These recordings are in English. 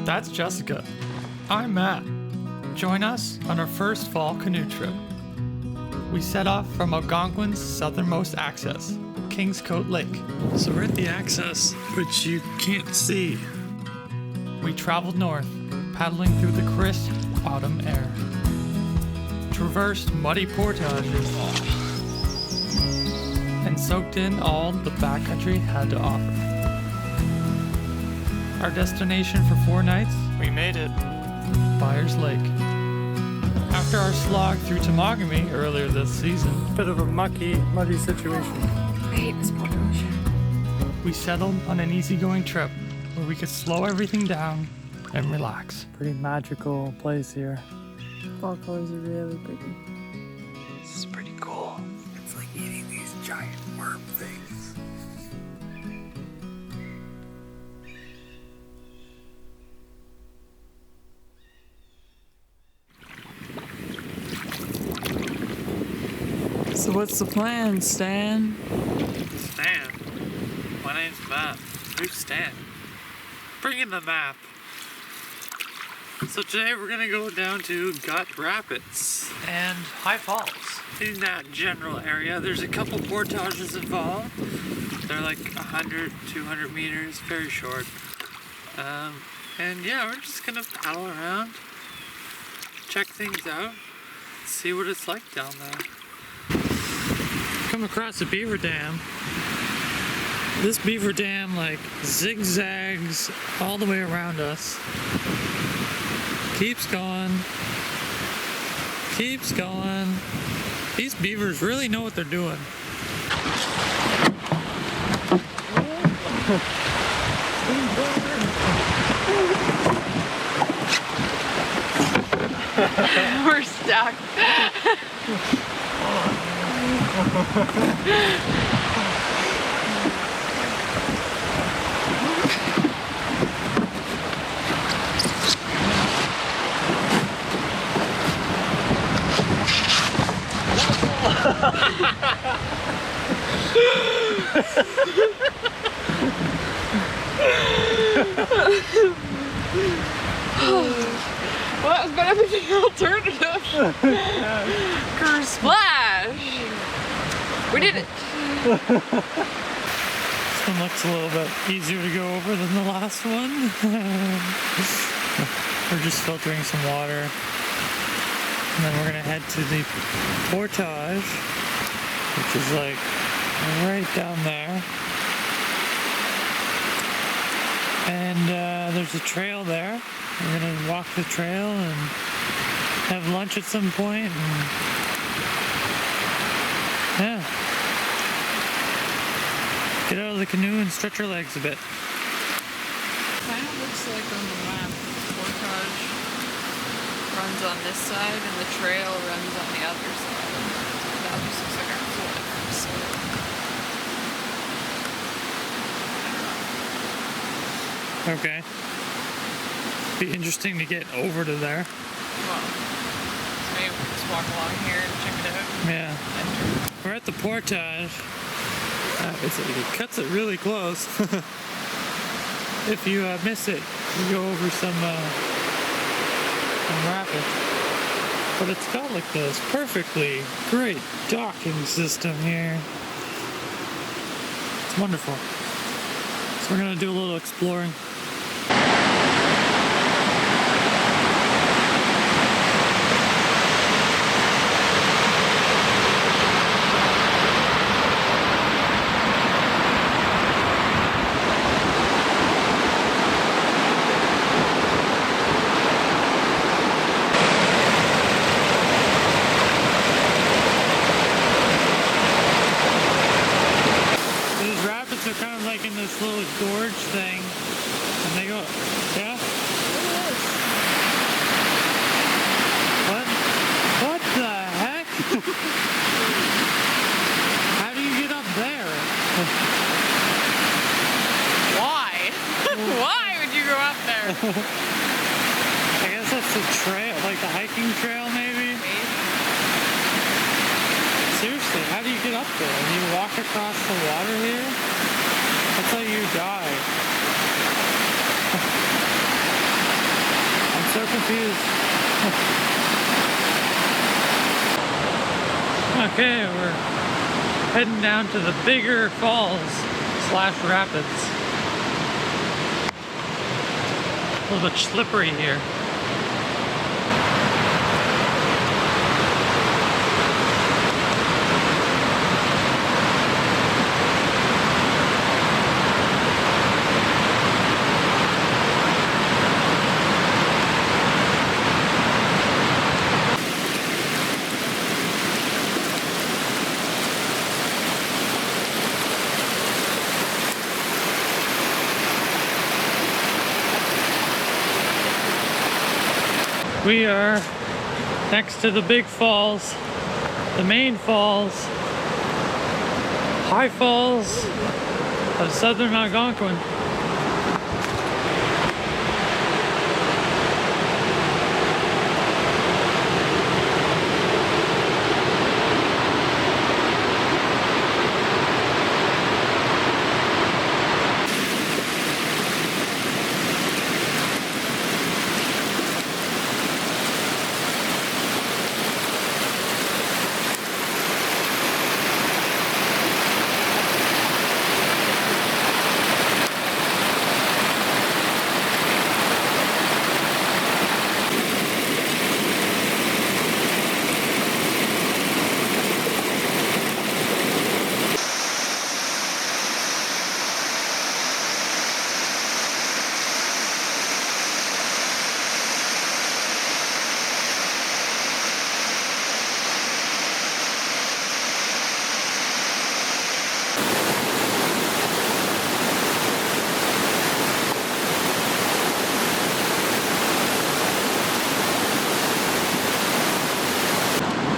That's Jessica. I'm Matt. Join us on our first fall canoe trip. We set off from Algonquin's southernmost access, Kingscote Lake. So we're at the access, which you can't see. We traveled north, paddling through the crisp autumn air. Traversed muddy portages and soaked in all the backcountry had to offer. Our destination for 4 nights, we made it, Byers Lake. After our slog through Temagami earlier this season, Bit of a muddy situation. I hate this part of the ocean. we settled on an easygoing trip where we could slow everything down and relax. Pretty magical place here. Fall colors are really pretty. This is pretty cool. It's like eating these giant worm things. So what's the plan, Stan? Stan? My name's Matt. Who's Stan? Bring in the map. So today we're gonna go down to Gut Rapids and High Falls. In that general area, there's a couple portages involved. They're like 100, 200 meters, very short. And yeah, we're just gonna paddle around, check things out, see what it's like down there. Come across a beaver dam. This beaver dam like zigzags all the way around us. Keeps going. Keeps going. These beavers really know what they're doing. We're stuck. Well, that was better than the alternative. Curse splash. We did it. This one looks a little bit easier to go over than the last one. We're just filtering some water. And then we're gonna head to the portage, which is like right down there. And there's a trail there. We're gonna walk the trail and have lunch at some point. And yeah. Get out of the canoe and stretch your legs a bit. Kind of looks like on the map, the portage runs on this side and the trail runs on the other side. That just looks like our cliff. So Okay. Be interesting to get over to there. well, so maybe we'll just walk along here and check it out. Yeah. We're at the portage. It cuts it really close. If you miss it, you go over some rapids. But it's got like this perfectly great docking system here. It's wonderful. So we're gonna do a little exploring. They're kind of like in this little gorge thing, and they go, yeah? What the heck? How do you get up there? Why? Why would you go up there? I guess that's the trail, like the hiking trail maybe? Seriously, how do you get up there? You walk across the water here? That's how you die. confused. Okay, we're heading down to the bigger falls / rapids. A little bit slippery here. We are next to the big falls, the main falls, high falls of southern Algonquin.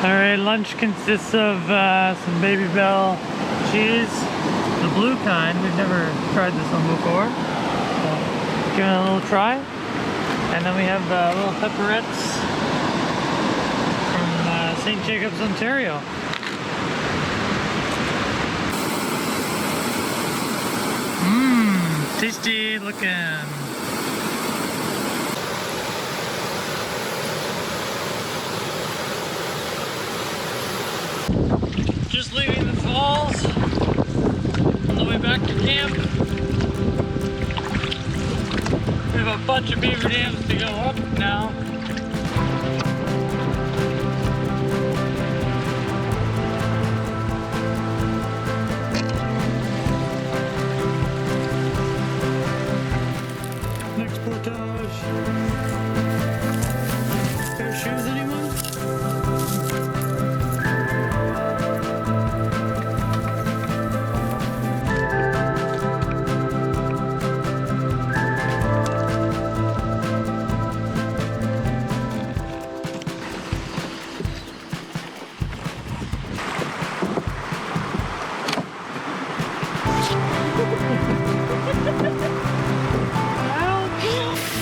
Alright, lunch consists of some Baby Bell cheese, the blue kind. We've never tried this one before. So, give it a little try. And then we have little pepperettes from St. Jacobs, Ontario. Mmm, tasty looking. Just leaving the falls on the way back to camp. We have a bunch of beaver dams to go up now. Next portage. Pair of shoes, anyone?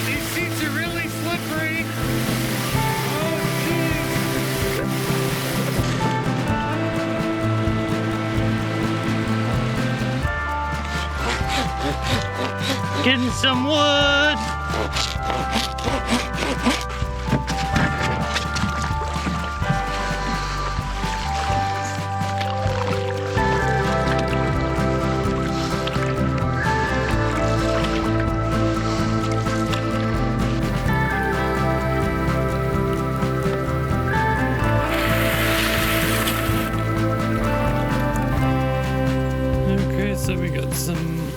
These seats are really slippery. Oh, jeez. Getting some wood. So we got some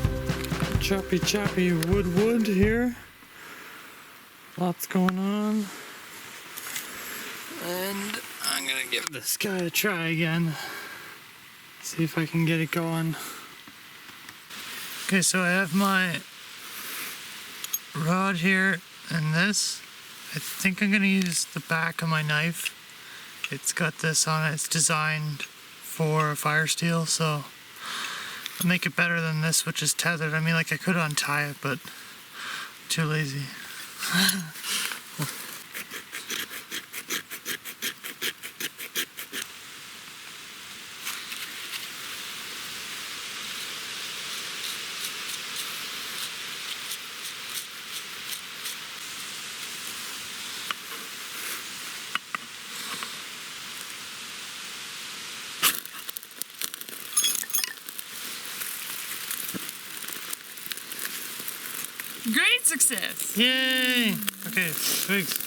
choppy wood here. Lots going on. And I'm gonna give this guy a try again. See if I can get it going. Okay, so I have my rod here and this. I think I'm gonna use the back of my knife. It's got this on it. It's designed for fire steel, so I'll make it better than this, which is tethered. I mean, like, I could untie it, but I'm too lazy. Great success! Yay! Okay, twigs.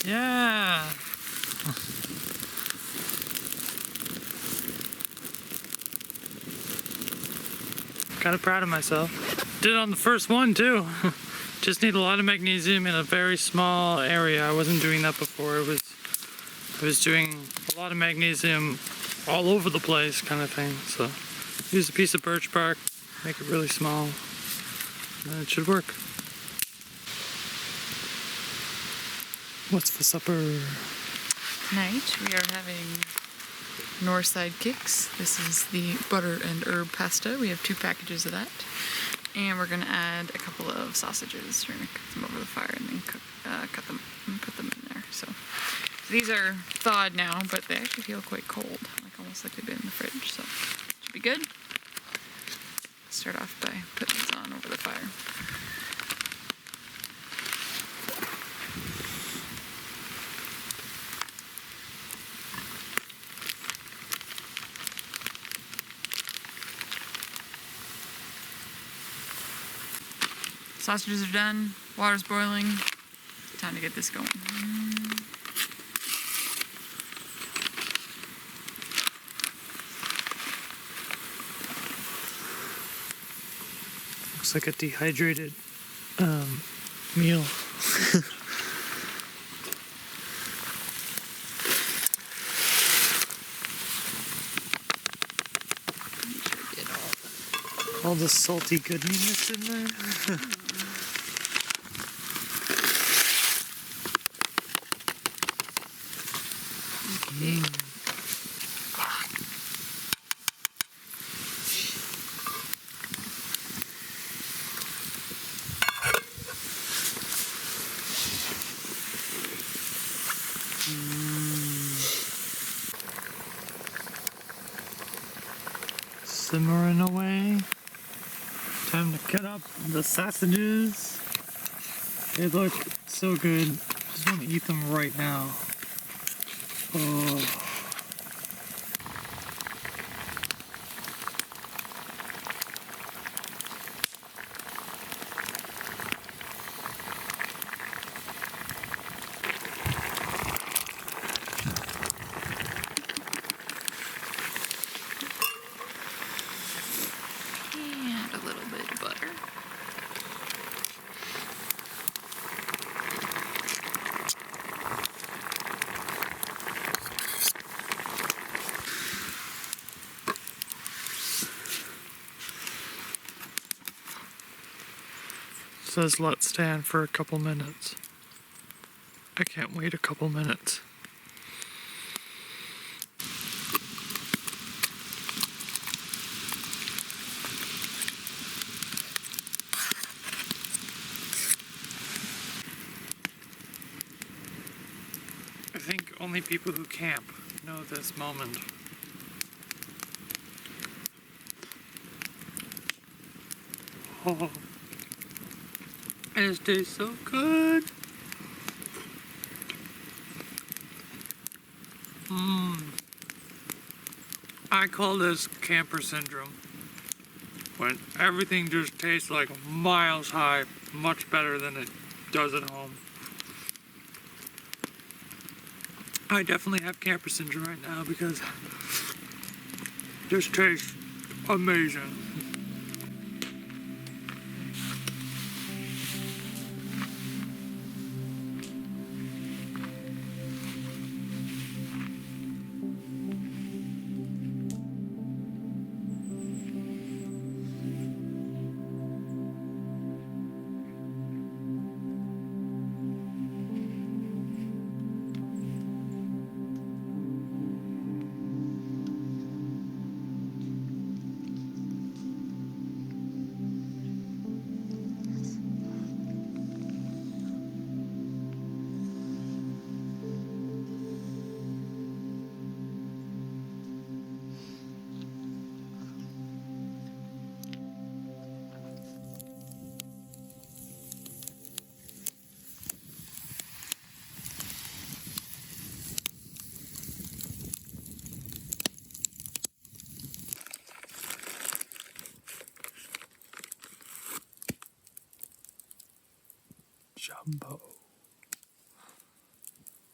Yeah! Kind of proud of myself. Did it on the first one too. Just need a lot of magnesium in a very small area. I wasn't doing that before. I was doing a lot of magnesium all over the place kind of thing. So use a piece of birch bark, make it really small, and then it should work. What's for supper? Tonight we are having Northside Kicks. This is the butter and herb pasta. We have 2 packages of that. And we're gonna add a couple of sausages. We're gonna cook them over the fire and then cut them and put them in there. So these are thawed now, but they actually feel quite cold, like almost like they've been in the fridge. So should be good. Start off by putting these on over the fire. Sausages are done, water's boiling. Time to get this going. Looks like a dehydrated meal. All the salty goodness in there. Simmering away. Time to cut up the sausages. They look so good. Just want to eat them right now. Oh. And a little bit of butter. Says let stand for a couple minutes. I can't wait a couple minutes. I think only people who camp know this moment. Oh, it tastes so good. I call this camper syndrome. When everything just tastes like miles high, much better than it does at home. I definitely have camper syndrome right now because this tastes amazing.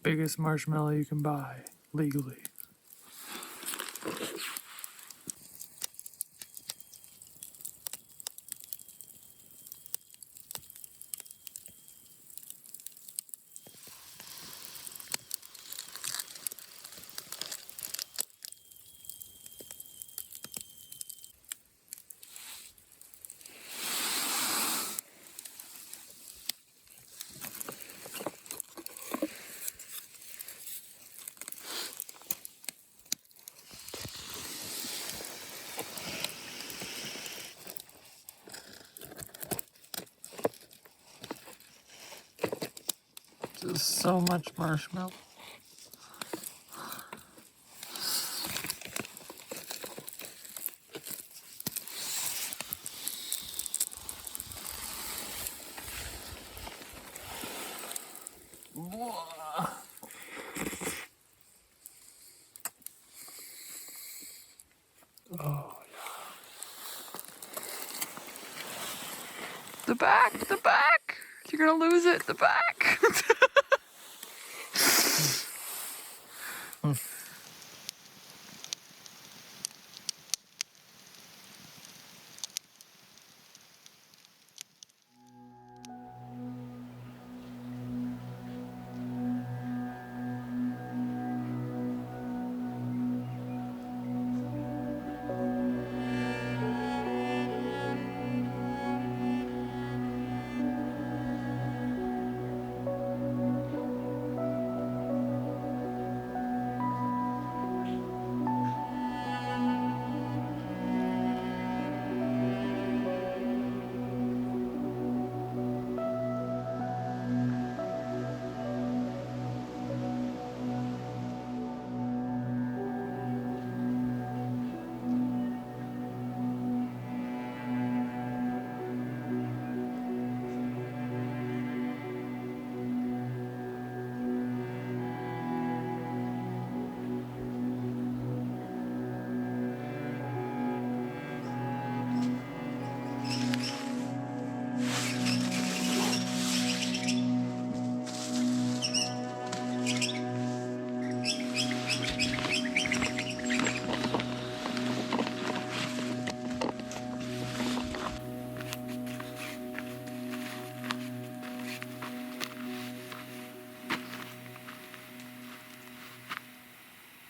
Biggest marshmallow you can buy legally. Just so much marshmallow. Oh, The back! You're gonna lose it, the back!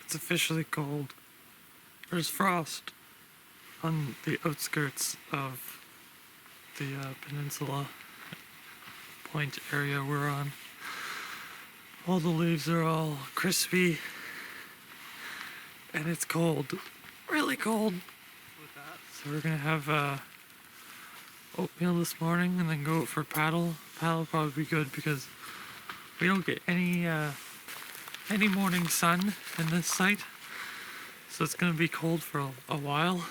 It's officially cold. There's frost on the outskirts of the peninsula point area we're on. All the leaves are all crispy and it's cold, really cold. So we're gonna have oatmeal this morning and then go out for paddle. Paddle will probably be good because we don't get any morning sun in this site, so it's gonna be cold for a while.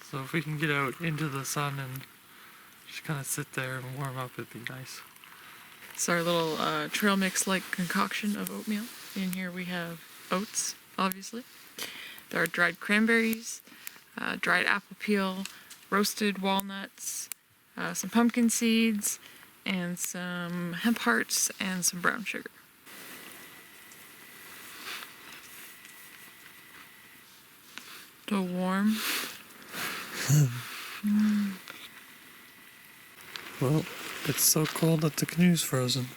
So if we can get out into the sun and just kind of sit there and warm up, it'd be nice. It's our little trail mix like concoction of oatmeal. In here we have oats, obviously. There are dried cranberries, dried apple peel, roasted walnuts, some pumpkin seeds, and some hemp hearts, and some brown sugar. So warm. Well, it's so cold that the canoe's frozen.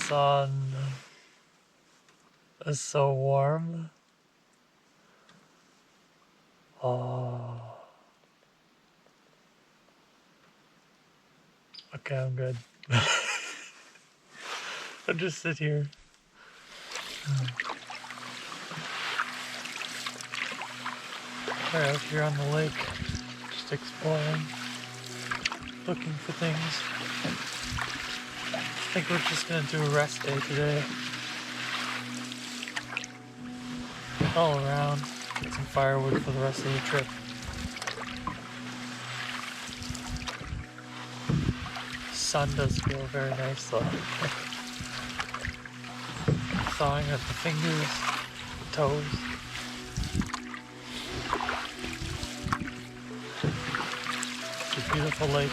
Sun is so warm. Oh. Okay, I'm good. I'll just sit here. We're out here on the lake, just exploring, looking for things. I think we're just gonna do a rest day today. all around. Get some firewood for the rest of the trip. Sun does feel very nice though. Thawing at the fingers, toes. It's a beautiful lake.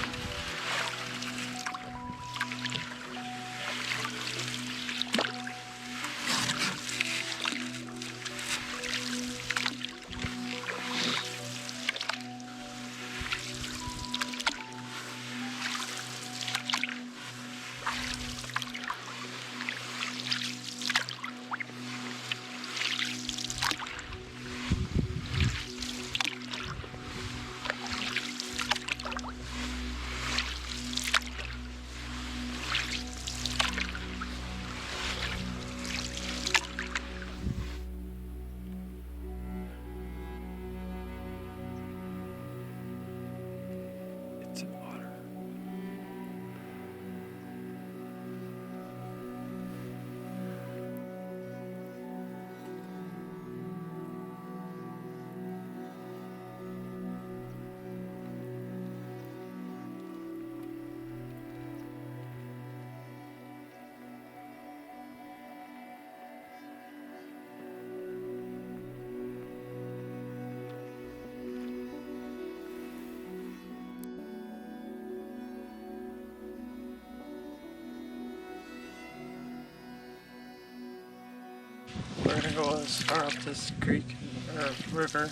We're gonna go as far up this creek or river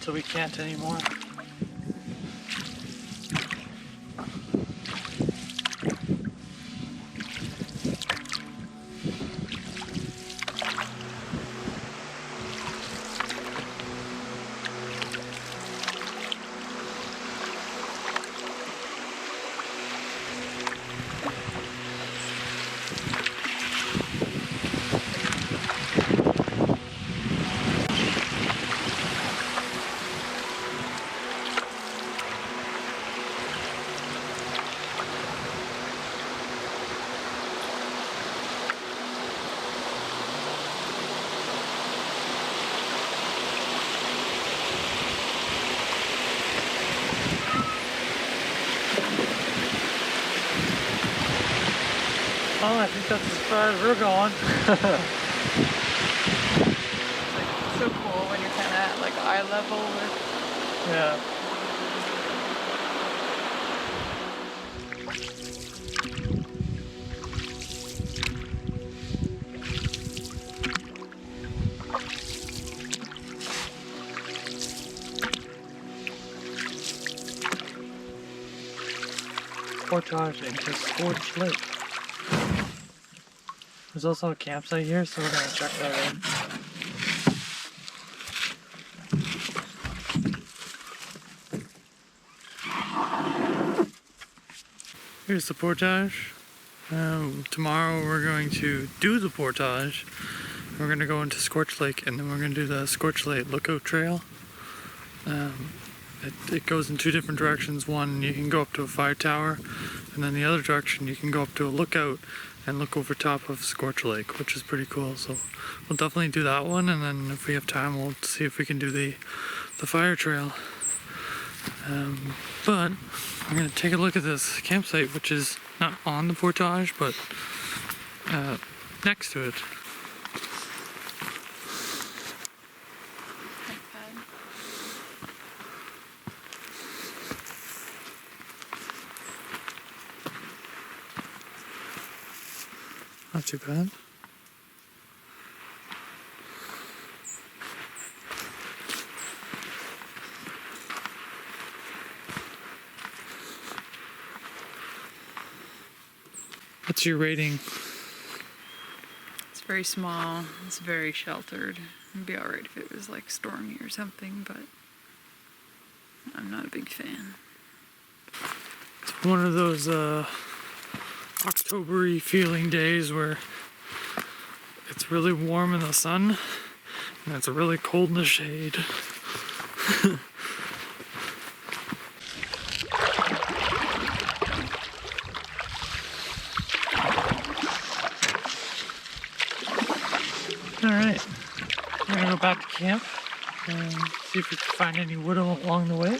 till we can't anymore. Oh, I think that's as far as we're going. It's so cool when you're kind of at like eye level with. Yeah. Portage into Scorched Lake. There's also a campsite here, so we're gonna check that out. Here's the portage. Tomorrow we're going to do the portage. We're going to go into Scorched Lake, and then we're going to do the Scorched Lake Lookout Trail. It goes in two different directions. One, you can go up to a fire tower, and then the other direction, you can go up to a lookout and look over top of Scorched Lake, which is pretty cool. So we'll definitely do that one, and then if we have time, we'll see if we can do the fire trail. But we're gonna take a look at this campsite, which is not on the portage, but next to it. Not too bad. What's your rating? It's very small. It's very sheltered. It'd be alright if it was like stormy or something, but I'm not a big fan. It's one of those October-y feeling days where it's really warm in the sun and it's really cold in the shade. All right. We're gonna go back to camp and see if we can find any wood along the way.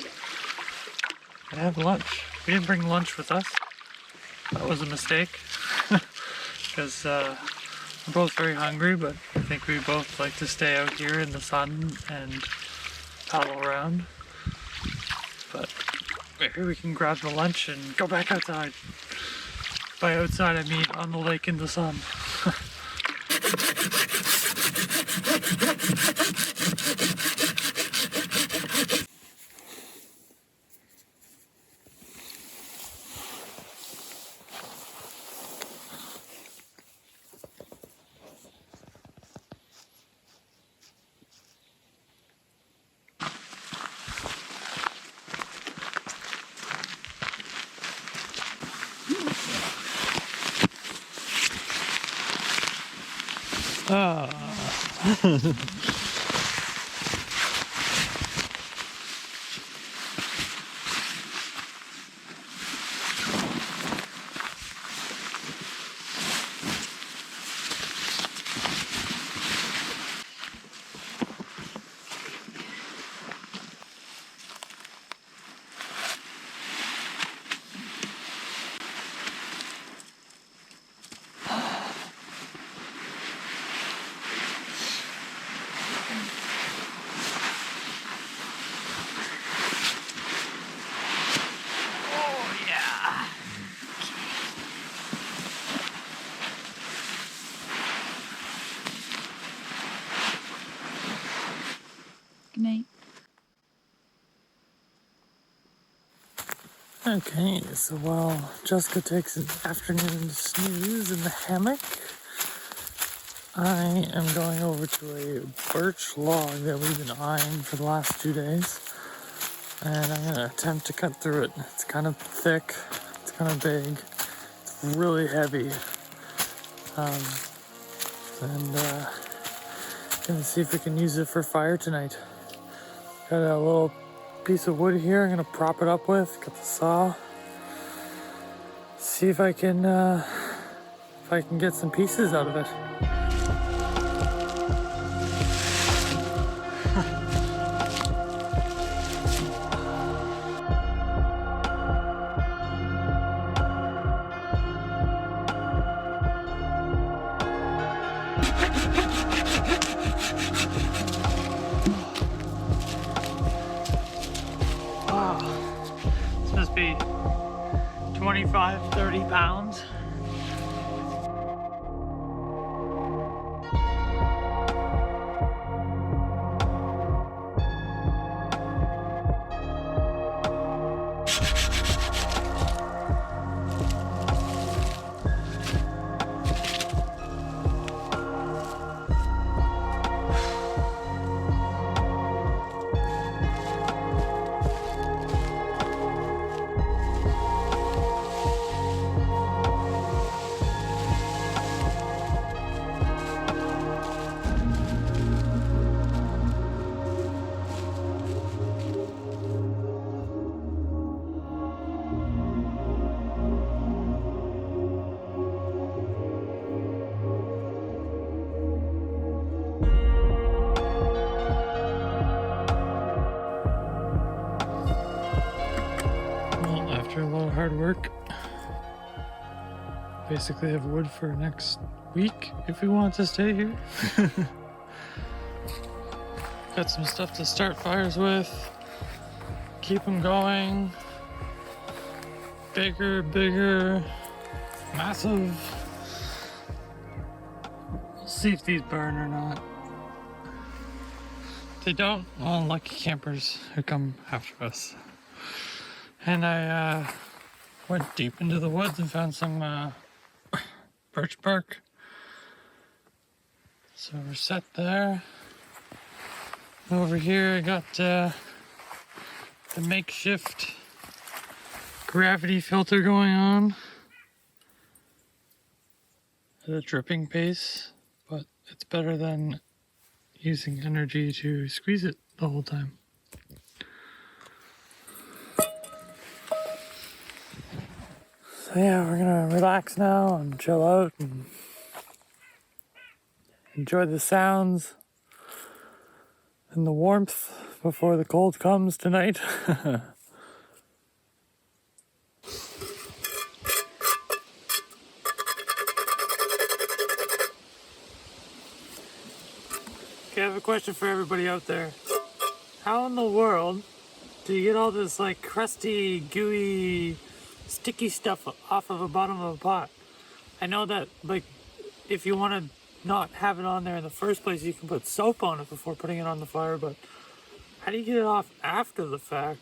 And have lunch. We didn't bring lunch with us. That was a mistake. Because we're both very hungry, but I think we both like to stay out here in the sun and paddle around. But maybe we can grab the lunch and go back outside. By outside I mean on the lake in the sun. Good night. Okay, so while Jessica takes an afternoon snooze in the hammock, I am going over to a birch log that we've been eyeing for the last 2 days. And I'm gonna attempt to cut through it. It's kind of thick, it's kind of big, it's really heavy. Gonna see if we can use it for fire tonight. Got a little piece of wood here I'm gonna prop it up with, got the saw. See if I can get some pieces out of it. This must be 25, 30 pounds. After a lot of hard work, basically have wood for next week if we want to stay here. Got some stuff to start fires with, keep them going. Bigger, massive. We'll see if these burn or not. If they don't, well, lucky campers who come after us. And I went deep into the woods and found some birch bark. So we're set there. Over here I got the makeshift gravity filter going on at a dripping pace, but it's better than using energy to squeeze it the whole time. So yeah, we're gonna relax now and chill out and enjoy the sounds. And the warmth before the cold comes tonight. Okay, I have a question for everybody out there. How in the world do you get all this like crusty, gooey, sticky stuff off of the bottom of a pot? I know that like if you want to not have it on there in the first place, you can put soap on it before putting it on the fire, but how do you get it off after the fact?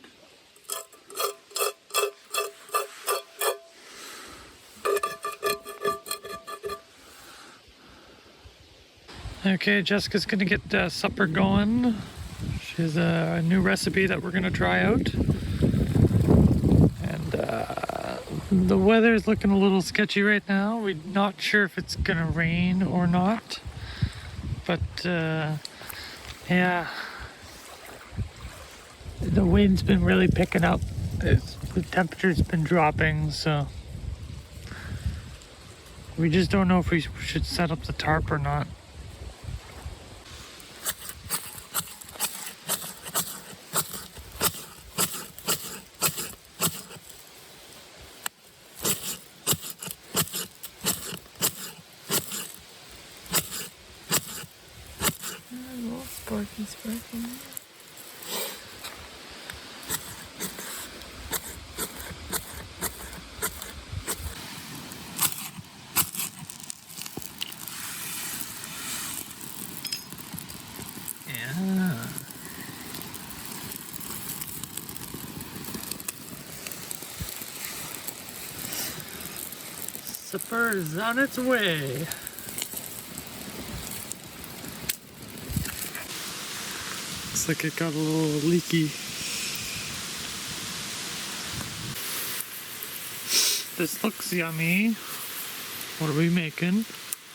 Okay, Jessica's gonna get supper going. She has a new recipe that we're gonna try out. And the weather's looking a little sketchy right now. We're not sure if it's gonna rain or not. But yeah, the wind's been really picking up. The temperature's been dropping, so we just don't know if we should set up the tarp or not. Sparky. Yeah. Supper is on its way. Looks like it got a little leaky. This looks yummy. What are we making?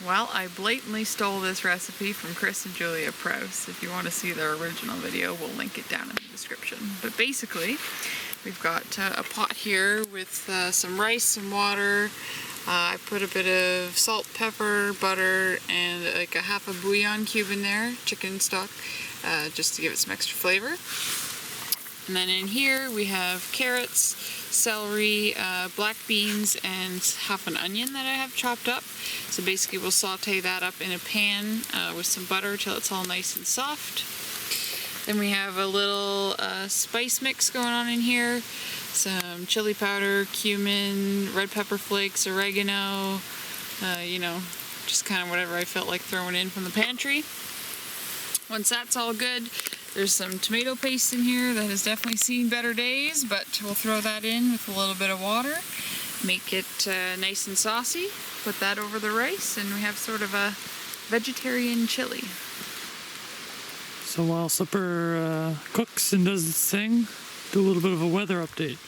Well, I blatantly stole this recipe from Chris and Julia Prowse. If you want to see their original video, we'll link it down in the description. But basically, we've got a pot here with some rice, some water. I put a bit of salt, pepper, butter, and like a half a bouillon cube in there, chicken stock, just to give it some extra flavor. And then in here we have carrots, celery, black beans, and half an onion that I have chopped up. So basically we'll saute that up in a pan with some butter till it's all nice and soft. Then we have a little spice mix going on in here. Some chili powder, cumin, red pepper flakes, oregano, you know, just kind of whatever I felt like throwing in from the pantry. Once that's all good, there's some tomato paste in here that has definitely seen better days, but we'll throw that in with a little bit of water, make it nice and saucy, put that over the rice, and we have sort of a vegetarian chili. So while supper cooks and does its thing, do a little bit of a weather update.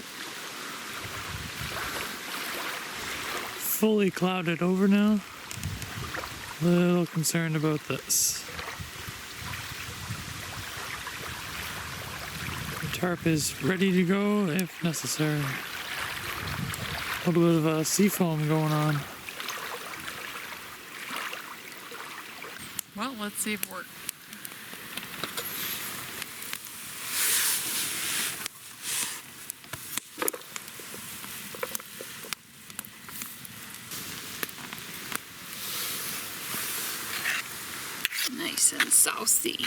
Fully clouded over now. A little concerned about this. The tarp is ready to go if necessary. A little bit of sea foam going on. Well, let's see if it works. Nice and saucy.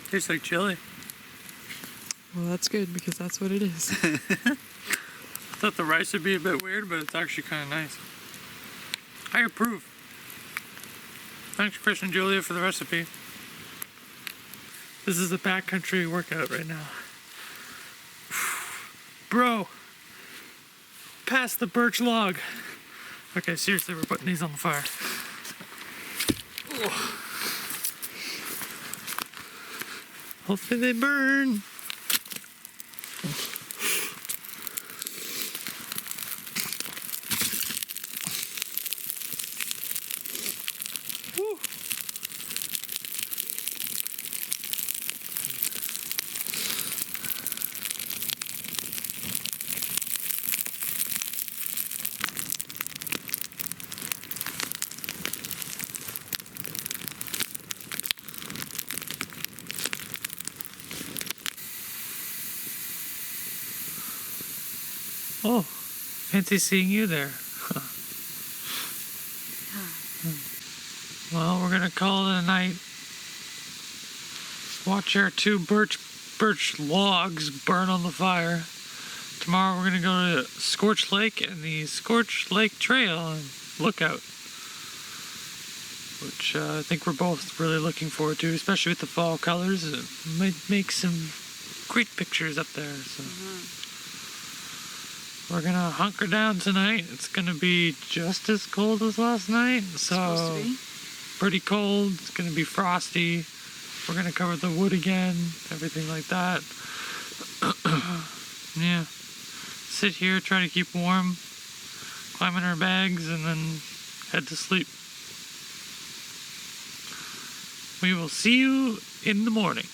Tastes like chili. Well, that's good because that's what it is. I thought the rice would be a bit weird, but it's actually kind of nice. I approve. Thanks, Chris and Julia, for the recipe. This is a backcountry workout right now. Bro, pass the birch log. Okay, seriously, we're putting these on the fire. Oh. Hopefully they burn. Woo. Oh, fancy seeing you there. Well, we're gonna call it a night. Watch our 2 birch logs burn on the fire. Tomorrow we're gonna go to Scorch Lake and the Scorch Lake Trail and Lookout, which I think we're both really looking forward to, especially with the fall colors. It might make some great pictures up there. So we're gonna hunker down tonight. It's gonna be just as cold as last night, so pretty cold. It's gonna be frosty. We're gonna cover the wood again, everything like that. Yeah. Sit here, try to keep warm, climb in our bags, and then head to sleep. We will see you in the morning.